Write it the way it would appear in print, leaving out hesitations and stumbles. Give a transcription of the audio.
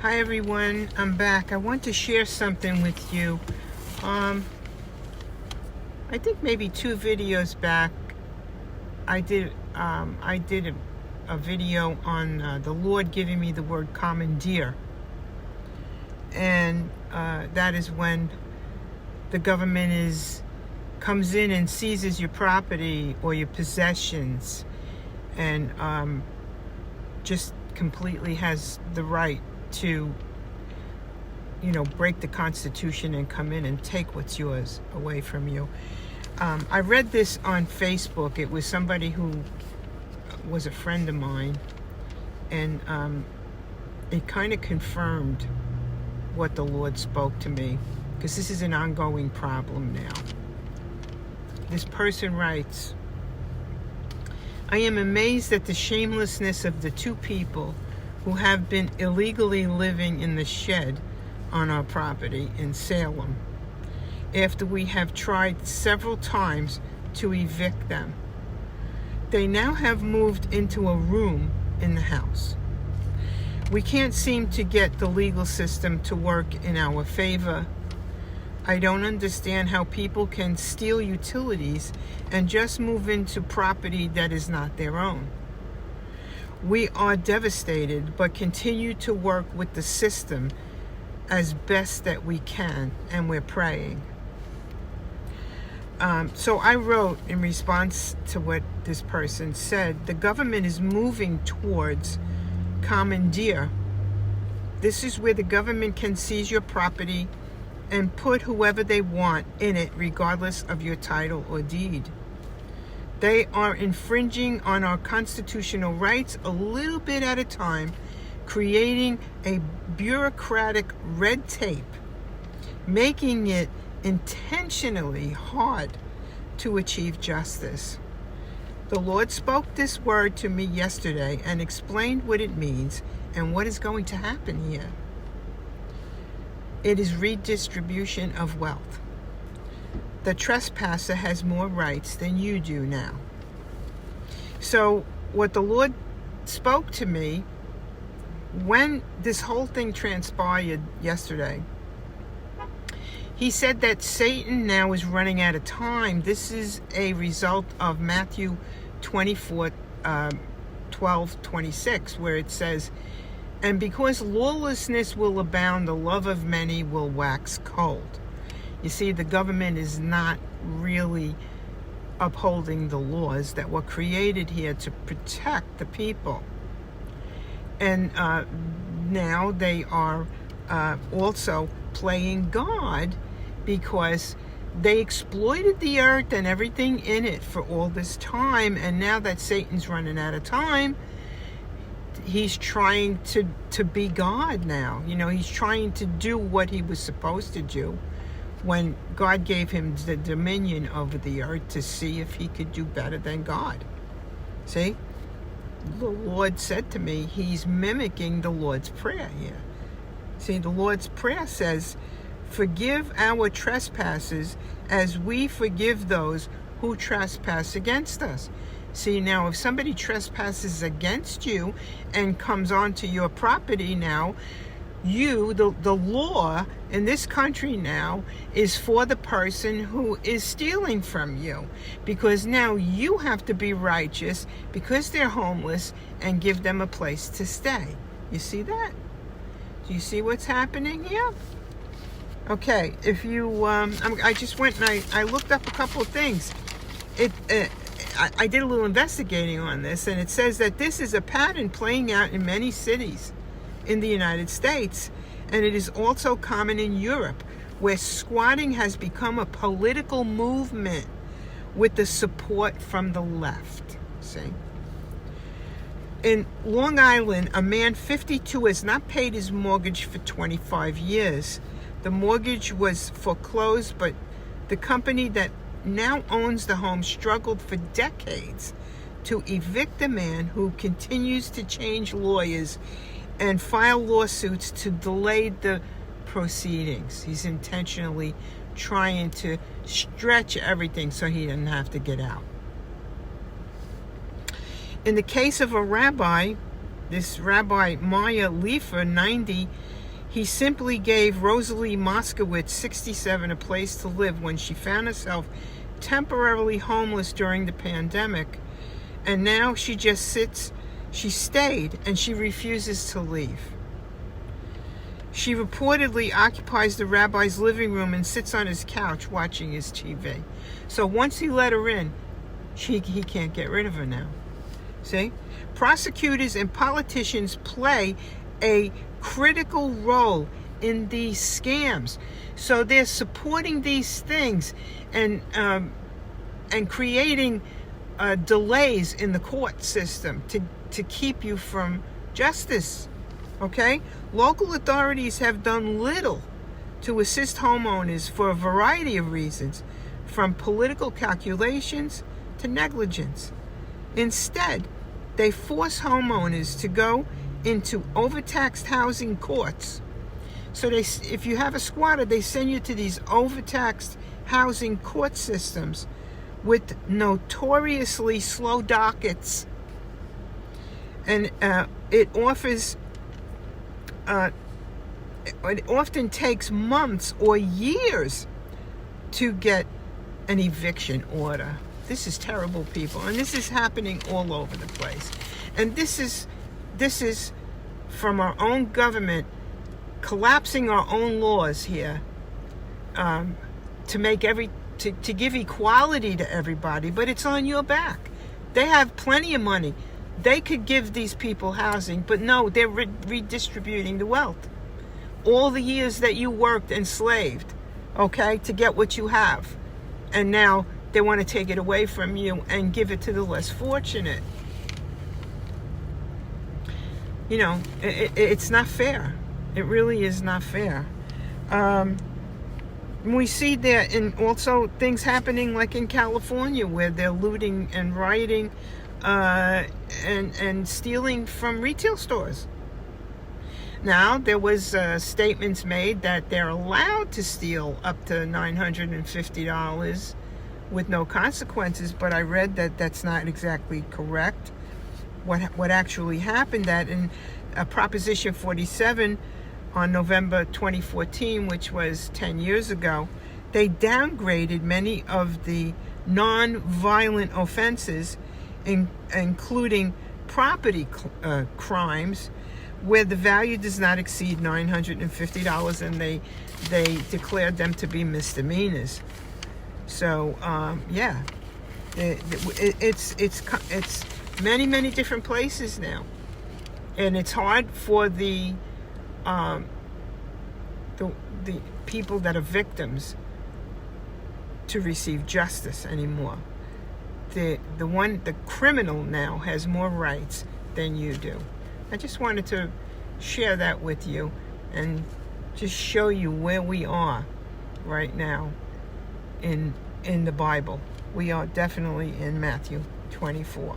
Hi everyone, I'm back. I want to share something with you. I think maybe 2 videos back, I did a video on the Lord giving me the word commandeer, and that is when the government comes in and seizes your property or your possessions, and just completely has the right to, break the Constitution and come in and take what's yours away from you. I read this on Facebook. It was somebody who was a friend of mine, and it kind of confirmed what the Lord spoke to me, because this is an ongoing problem now. This person writes, "I am amazed at the shamelessness of the 2 people who have been illegally living in the shed on our property in Salem, after we have tried several times to evict them. They now have moved into a room in the house. We can't seem to get the legal system to work in our favor. I don't understand how people can steal utilities and just move into property that is not their own. We are devastated, but continue to work with the system as best that we can, and we're praying." So I wrote in response to what this person said, the government is moving towards commandeer. This is where the government can seize your property and put whoever they want in it, regardless of your title or deed. They are infringing on our constitutional rights a little bit at a time, creating a bureaucratic red tape, making it intentionally hard to achieve justice. The Lord spoke this word to me yesterday and explained what it means and what is going to happen here. It is redistribution of wealth. The trespasser has more rights than you do now. So what the Lord spoke to me when this whole thing transpired yesterday, he said that Satan now is running out of time. This is a result of Matthew 24, 12, 26, where it says, "And because lawlessness will abound, the love of many will wax cold." You see, the government is not really upholding the laws that were created here to protect the people. And now they are also playing God, because they exploited the earth and everything in it for all this time. And now that Satan's running out of time, he's trying to be God now. He's trying to do what he was supposed to do when God gave him the dominion over the earth, to see if he could do better than God. See? The Lord said to me, he's mimicking the Lord's Prayer here. See, the Lord's Prayer says, "Forgive our trespasses as we forgive those who trespass against us." See, now if somebody trespasses against you and comes onto your property now, the law in this country now is for the person who is stealing from you, because now you have to be righteous because they're homeless and give them a place to stay. You see that? Do you see what's happening here? Okay, if you, I just went and I looked up a couple of things. I did a little investigating on this, and it says that this is a pattern playing out in many cities in the United States, and it is also common in Europe, where squatting has become a political movement with the support from the left. See? In Long Island, a man 52 has not paid his mortgage for 25 years. The mortgage was foreclosed, but the company that now owns the home struggled for decades to evict the man, who continues to change lawyers and file lawsuits to delay the proceedings. He's intentionally trying to stretch everything so he doesn't have to get out. In the case of a rabbi this Rabbi Maya Leifer, 90, he simply gave Rosalie Moskowitz, 67, a place to live when she found herself temporarily homeless during the pandemic. And now she just sits, she stayed, and she refuses to leave. She reportedly occupies the rabbi's living room and sits on his couch watching his TV. So once he let her in, he can't get rid of her now. See? Prosecutors and politicians play a critical role in these scams. So they're supporting these things and creating delays in the court system to keep you from justice. Okay? Local authorities have done little to assist homeowners for a variety of reasons, from political calculations to negligence. Instead, they force homeowners to go into overtaxed housing courts. So if you have a squatter, they send you to these overtaxed housing court systems with notoriously slow dockets. And it often takes months or years to get an eviction order. This is terrible, people, and this is happening all over the place. And this is from our own government collapsing our own laws here to make to give equality to everybody, but it's on your back. They have plenty of money. They could give these people housing, but no, they're redistributing the wealth. All the years that you worked enslaved, okay, to get what you have. And now they want to take it away from you and give it to the less fortunate. You know, it's not fair. It really is not fair. We see there in also things happening like in California where they're looting and rioting and stealing from retail stores. Now, there was statements made that they're allowed to steal up to $950 with no consequences, but I read that that's not exactly correct. What actually happened, that in Proposition 47 on November 2014, which was 10 years ago, they downgraded many of the non-violent offenses, including property crimes, where the value does not exceed $950, and they declared them to be misdemeanors. So yeah, it's many different places now, and it's hard for the people that are victims to receive justice anymore. The criminal now has more rights than you do. I just wanted to share that with you and just show you where we are right now in the Bible. We are definitely in Matthew 24.